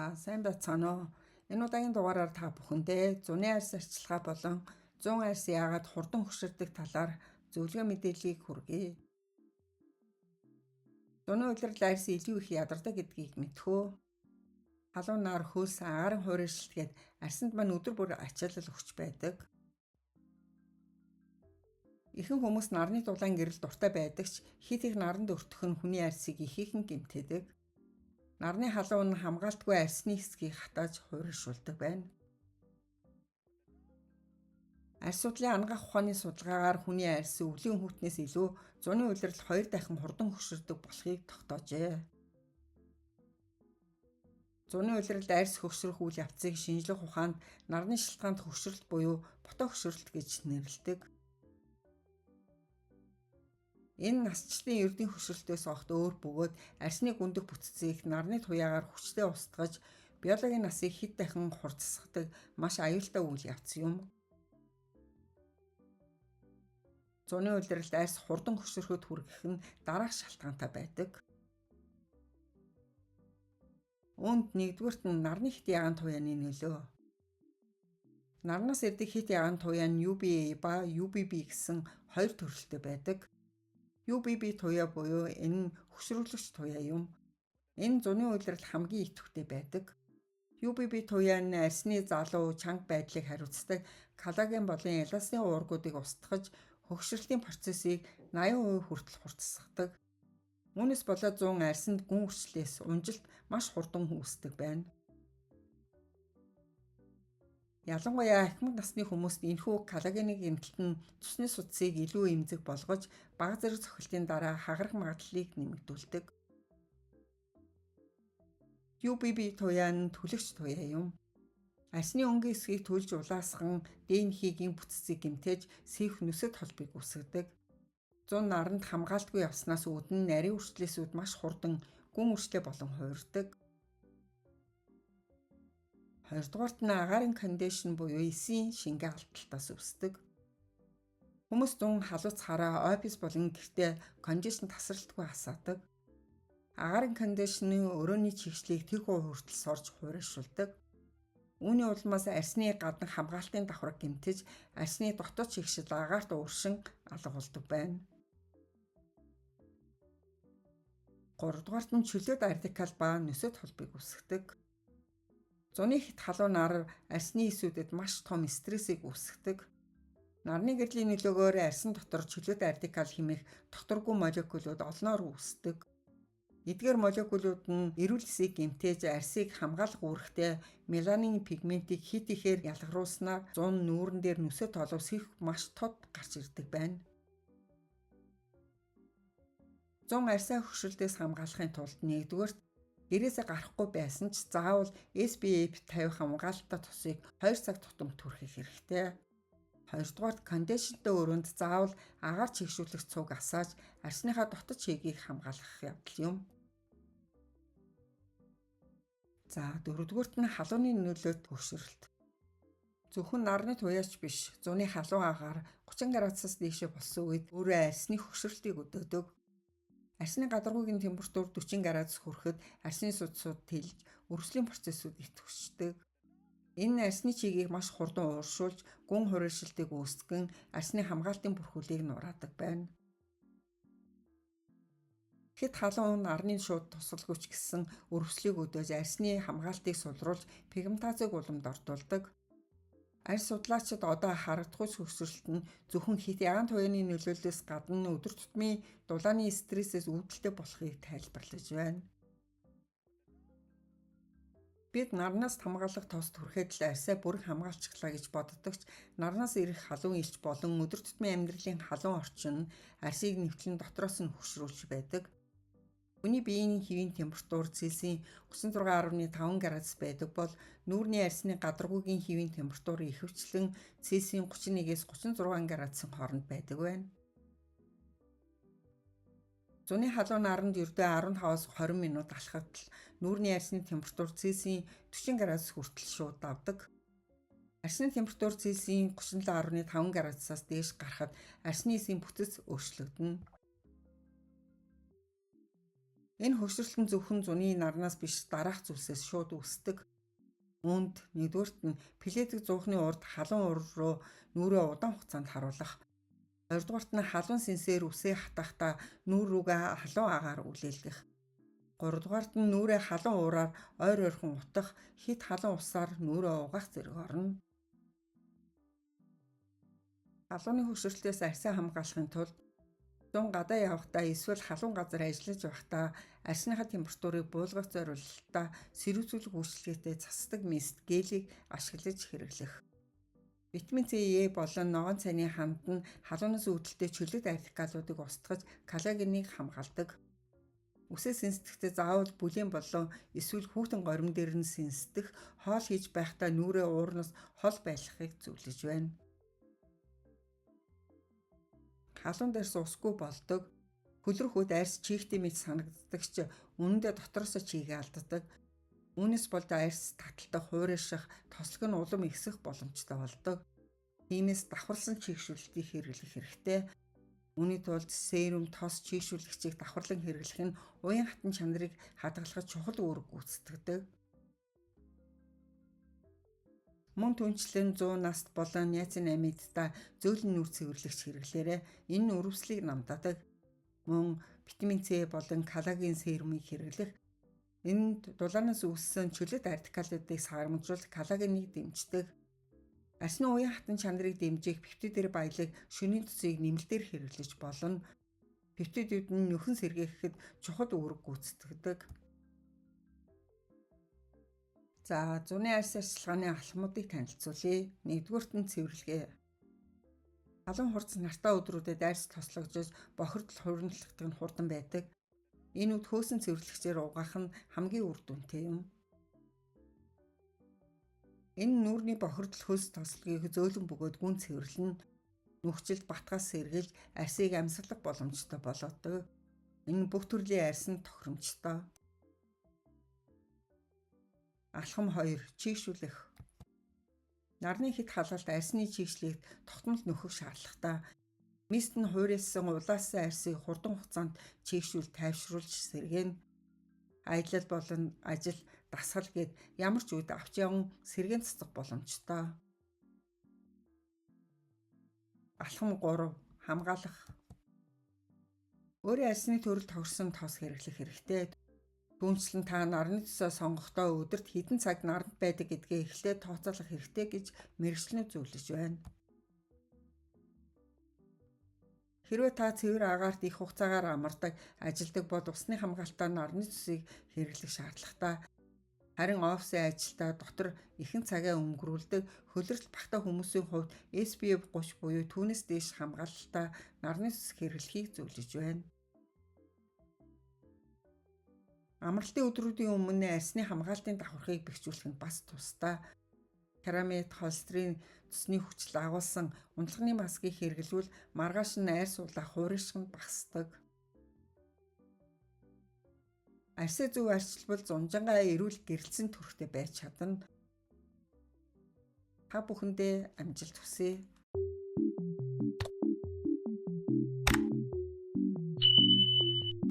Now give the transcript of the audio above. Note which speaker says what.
Speaker 1: За сайн байцгаана уу? Энэ удаагийн дугаараар та бүхэндээ зуны арьс арчилгаа болон зун арьс яагаад хурдан хөшөрдөг талаар зөвлөгөө мэдээллийг хүргэе. Зуны улирал арьс илүү их ядардаг гэдгийг мэдэх үү? Халуун нар, хөлс, агарын хуурайшилтгээд арьсанд мань өдөр бүр ачаалал өгч байдаг. Ихэнх хүмүүс нарны дулаан гэрэл дуртай байдаг ч хит их наранд өртөх нь хүний арьсыг ихээхэн гэмтээдэг. Нарны халуун нь хамгаалтгүй арьсны хэсгийг хатааж хуурайшуулдаг байна. Арьс судлалын анагаах ухааны судалгаагаар хүний арьс өвлийн хүүтнээс илүү зуны улирал 2 дахин хурдан хөшөрдөг болохыг тогтоожээ. Зуны улиралд арьс хөшрөх үйл явцыг шинжлэх ухаанд нарны шалтгаанд хөшрөлт буюу бото хөшрөлт гэж нэрлэдэг. Энэ насчлалын эрдийн хөшрөлтөөс огт өөр бөгөөд арьсны гүндэх бүтцийг нарны туяагаар хүчтэй устгаж биологийн насыг хэд дахин хурдсгадаг маш аюултай үйл явц юм. Зуны улиралд арьс хурдан хөшрөхөд хүргэх нь дараах шалтгаантай байдаг. Үүнд нэгдүгürt нь нарны хит ягаан туяаны нөлөө. Нарнаас ирдэг хит ягаан туяа нь UVA ба UVB гэсэн хоёр төрөлтэй байдаг. UVB туяа буюу энэ нь хөшрүүлэгч туяа юм. Энэ зуны улиралд хамгийн идэвхтэй байдаг. UVB туяа нь арьсны залуу чанга байдлыг хариуцдаг коллаген болон эластин уургуудыг устгаж хөгшрөлтийн процессыг 80% хүртэл хурдсгадаг. Үүнээс болоод зун арьсанд гүн үрчлээс унжилт маш хурдан үүсдэг байна. Ялангуяа ахмад насны хүмүүст энэхүү коллагены гэмтэлт нь цусны судсыг илүү эмзэг болгож бага зэрэг цохилтын дараа хагарах магадлалыг нэмэгдүүлдэг. UVB туяа нь түлэгч туяа юм. Арьсны өнгийн эсгийг түлж улаасган ДНХ-ийн бүтцийг гэмтээж сэвх нүсэт холбыг үүсгэдэг. Зун наранд хамгаалтгүй явснаас үүдэн нарийн үрчлээсүүд маш хурдан гүн үрчлээ болон хуурдаг. Хоёрдугаарт нь агарын кондишн буюу эсийн шингээ алдалтаас үүсдэг. Хүмүүс зун халууц хараа офис болон гэртээ кондишн тасралтгүй асаадаг. Агарын кондишны өрөөний чигшлийг тэг хүртэл сорж хуурайшуулдаг. Үүний улмаас арьсны гадна хамгаалтын давхраг гэмтэж арьсны дотоод чигшил агаарт ууршин алга болдог байна. Гуравдугаарт нь чөлөөт радикал ба нүсэт холбыг үүсгэдэг. Зуны хит халуун нар арьсны эсүүдэд маш том стрессийг үүсгэдэг. Нарны гэрлийн нөлөөгөөр арьсан дотор чөлөөт радикал хэмээх докторгүй молекулууд олноор үүсдэг. Эдгээр молекулууд нь эрүүл эсийг гэмтээж арьсыг хамгаалах үүрэгтэй меланин пигментийг хит ихээр ялгаруулснаар зун нүүрэн дээр нүсэт олов сэвх маш тод гарч ирдэг байна. Зун арьсаа хөшрөлтөөс хамгаалахын тулд нэгдүгээр гэрээсээ гарахгүй байсан ч заавал SPF 50 хамгаалалттай тусыг 2 цаг тутам түрхэх хэрэгтэй. Хоёрдугаарт кондишнтэй өрөөнд заавал агаар чигшүүлэх цуг асааж арьсныхаа дотод чигийг хамгаалах явдал юм. За дөрөвдүгээрт нь халууны нөлөөт хөшрөлт. Зөвхөн нарны туяач биш, зуны халуун агаар 30 градусаас дээшээ болсон үед өөрөө арьсны хөшрөлтийг өдөөдөг. Арьсны гадаргуугийн температур 40 градус хүрэхэд арьсны судсууд тэлж өргөслийн процессыг идэвхждэг. Энэ арьсны чигийг маш хурдан ууршуулж гүн хуурайшилтыг үүсгэн арьсны хамгаалтын бүрхүүлийг нураадаг байна. Хэд халуун нарны шууд тусалгүйч гэсэн өргөслийг өдөөж арьсны хамгаалтыг сулруулж пигментацийг уламд ордуулдаг. Арьс судлаачид одоо харагдах хөшрөлт нь зөвхөн хит ягаан туяаны нөлөөллөөс гадна өдөр тутмын дулааны стрессээс үүдэлтэй болохыг тайлбарлаж байна. Бид нарнаас хамгаалах тост хүрэхэд л арьсаа бүрэн хамгаалчихлаа гэж боддогч нарнаас ирэх халуун элч болон өдөр тутмын амьдралын халуун орчин нь арьсыг нэвтлэн дотроос нь хөшрүүлж байдаг. Хүний биеийн хэвийн температур Цельсийн 36.5 градус байдаг бол нүүрний арьсны гадаргуугийн хэвийн температур ихэвчлэн Цельсийн 31-ээс 36 градусын хооронд байдаг байна. Зуны халуун наранд ердөө 15-аас 20 минут алхахад л нүүрний арьсны температур Цельсийн 40 градус хүртэл шууд давдаг. Арьсны температур Цельсийн 37.5 градусаас дээш гарахад арьсны эсийн бүтэц өөрчлөгдөнө. Энэ хөшрөлт нь зөвхөн зуны нарнаас биш дараах зүйлсээс шууд үүсдэг. Үүнд нэгдүгürt нь пледик зуухны урд халуун уур руу нүрээ удаан хугацаанд харуулах. Хоёрдугаарт нь халуун сэнсээр үсээ хатахдаа нүур рүүгээ халуун агаар үлээлгэх. Гуравдугаарт нь нүрээ халуун уураар ойр ойрхон утах, хит халуун усаар нүрээ угаах зэрэг орно. Халууны хөшрөлтөөс арьсаа хамгаалахын тулд зун гадаа явахдаа эсвэл халуун газар ажиллаж байхдаа арсныхаа температурыг буулгах зорилготой сэрүүцүүлэх үйлчилгээтэй цасдаг мист гелийг ашиглаж хэрэглэх. Витамин С, Е болон ногоон цайны ханд нь халуунаас үүдэлтэй чөлөөт артикалуудыг устгаж коллагеныг хамгаалдаг. Үсээ сэнсдэхдээ заавал бүлээн болон эсвэл хүүтэн горим дээр нь сэнсдэх, хоол хийж байхдаа нүрээ уурнаас хол байлгахыг зөвлөж байна. Халуун дээрс усгүй болдог. Хөлрөхөд арьс чихтэй мэт санагддаг ч үнэндээ дотроосоо чийгээ алддаг. Үүнээс болд арьс таталтаа хуурайших, тослог нь улам ихсэх боломжтой болдог. Тиймээс давхарласан чийгшүүлэлтийг хэрэглэх хэрэгтэй. Үүний тулд серум тос чийгшүүлэгчийг давхарлан хэрэглэх нь уян хатан чанарыг хадгалахад чухал үүрэг гүйцэтгэдэг. Мөн түнчлэн 100 наст болон ниацинамидтай зөөлөн нүр цэвэрлэгч хэрэглээрэй. Энэ нь өрөвслийг намдадаг. Мөн витамин С болон коллаген серумыг хэрэглэх. Энд дулаанаас үүссэн чөлөөт артикалуудыг сармжуулах коллагеныг дэмждэг. Арсны уян хатан чанарыг дэмжих пептидэр баялаг шөнийн төсвийг нэмэлтээр хэрэглэж болно. Пептидүүд нь нөхөн сэргээхэд чухал үүрэг гүйцэтгэдэг. За, зуны арьс арчилгааны алхмуудыг танилцуулъя. Нэгдүгürt нь цэвэрлэгээ. Халуун хурц нартаа өдрүүдэд арьс тослогжиж, бохирдол хуримтлагдах нь хурдан байдаг. Энэ үед хөөсөн цэвэрлэгчээр угаах нь хамгийн үр дүнтэй юм. Энэ нүүрний бохирдол хөлс тослогийг зөөлөн бөгөөд гүн цэвэрлэн нүхжилд батгаас сэргийлж арьсыг амьсгалах боломжтой болгодог. Энэ бүх төрлийн арьсанд тохиромжтой. Алхам 2. Чийгшүүлэх. Нарны хит халаалт арьсны чийгшлэгт тогтмол нөхөх шаардлагатай. Мист нь хуурайсан улаасан арьсыг хурдан хугацаанд чийгшүүл тайвшруулж сэргээн. Аялал болон ажил, дасгал гээд ямар ч үед авч яван сэргээн цацах боломжтой. Алхам 3. Хамгаалах. Өөрийн арьсны төрөл тохирсон тос хэрэглэх хэрэгтэй. Түүнчлэн та нарны төсөө сонгохдоо өдөрт хэдэн цаг наранд байдаг гэдгээ эхлээд тооцоолох хэрэгтэй гэж мэргэжлэнүүд зөвлөж байна. Хэрвээ та цэвэр агаарт их хугацаагаар амардаг, ажилдаг бол усны хамгаалтаа нарны төсийг хэрэглэх шаардлагатай. Харин офисын ажилдаа дотор ихэнх цагаа өнгөрүүлдэг хөлөрт багтаа хүмүүсийн хувьд SPF 30 буюу түүнээс дээш хамгаалалтаа нарны төс хэрэглэхийг зөвлөж байна. Амралтын өдрүүдийн өмнө арьсны хамгаалтын давхархыг бэхжүүлэх нь бас тустай. Керамид, холестерин цусны хүчил агуулсан унтлагын маскыг хэрэглэвэл маргааш нь арьс улаа хуурайших нь багасдаг. Арьсаа зөв арчилбал зунжангаа эрүүл гэрэлцэн төрхтэй байж чадна. Та бүхэндээ амжилт хүсье.